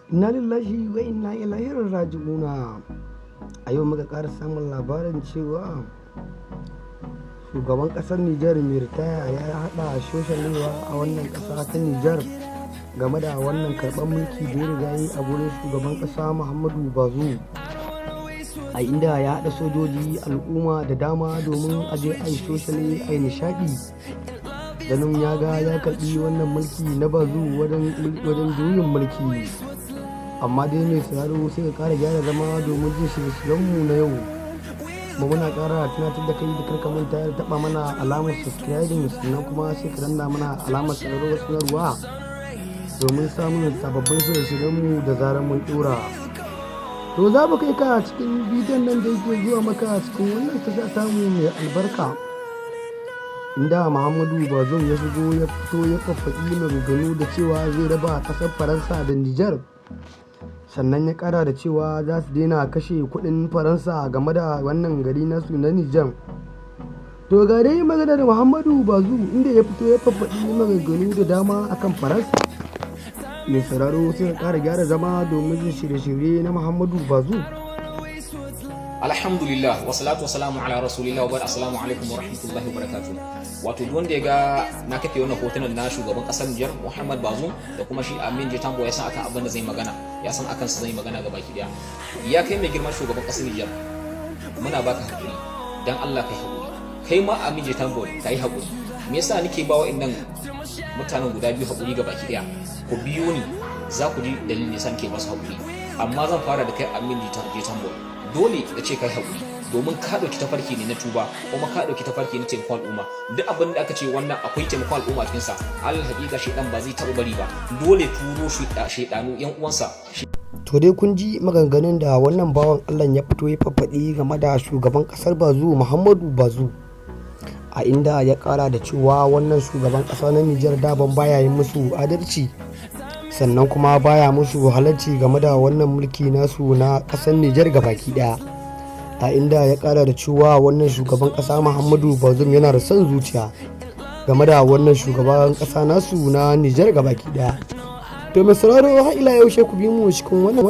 Inna lillahi wa inna ilaihi raji'una. A yau muka ƙara samun labarin cewa shugaban ƙasar Nijar mai ritaya ya haɗa shoshalewa a wannan ƙasa ta Nijar game da wannan karɓar mulki da ya riga yi a gurin shugaban ƙasa Muhammadu Bazoum, a inda ya haɗa sojoji al'umma da dama domin aje a yi shoshale a yi nishaɗi, ganin ya ga ya karɓi wannan mulki na Bazoum wajen juyin mulki. Amma dai mai sauraro sai ka ƙara gyara zama domin jin shirye-shiryenmu na yau. Mu muna ƙara tunatar da kai da karka manta da taɓa mana alamar subscribing, sannan kuma sai ka danna mana alamar sanarwa domin samun sababbin shirye-shiryenmu da zarar mun ɗora. To za mu kai ka cikin bidiyon nan da yake zuwa maka cikin wannan tasha tamu mai albarka, inda Muhammadu Bazoum ya shigo ya fito ya faffaɗi maganganu da cewa zai raba ƙasar Faransa da Nijar. Sannan ya kara da cewa za su daina kashe kudin Faransa game da wannan gari nasu na Nijar. To ga dai maganar Muhammadu Bazoum inda ya fito ya faffaɗi maganganu da dama akan Faransa. Mai sauraro sai ka kara gyara zama domin jin shirye-shirye na Muhammadu Bazoum. Alhamdulillah wa salatu wa salamu ala rasulillah wa assalamu alaikum wa rahmatullahi wa barakatuh. Wato duk wanda ya ga na kafe wannan hotunan na shugaban kasar Nijar Muhammad Bazoum da kuma shi Amin J Tambo ya san akan abin da zai magana, ya san akan su zai magana ga baki daya. Ya kai mai girman shugaban kasar Nijar, muna baka hakuri dan Allah kai hakuri. Kai ma Amin J Tambo kai hakuri. Me yasa nake ba wa'annan mutanen guda biyu hakuri ga baki daya? Ku biyo ni za ku ji dalilin da yasa nake ba su hakuri. Amma zan fara da kai Amin J Tambo. Dole da ce kai haƙuri domin ka ɗauki tafarki ne na tuba, kuma ka ɗauki tafarki na taimakon al'umma. Duk abin da aka ce wannan akwai taimakon al'umma cikin sa, alal haƙiƙa shaidan ba zai taɓa bari ba, dole turo shaidanu yan uwansa. To dai kun ji maganganun da wannan bawan Allah ya fito ya faffaɗi game da shugaban ƙasar Bazoum Muhammadu Bazoum, a inda ya ƙara da cewa wannan shugaban ƙasa na Nijar daban baya yin musu adalci, sannan kuma baya musu halarci game da wannan mulki nasu na ƙasar Nijar gabaki ɗaya, a inda ya ƙara da cewa wannan shugaban ƙasa Muhammadu Bazoum yana da son zuciya game da wannan shugaban ƙasa nasu na Nijar gabaki ɗaya. To mai sauraro har ila yaushe ku bi mu cikin wannan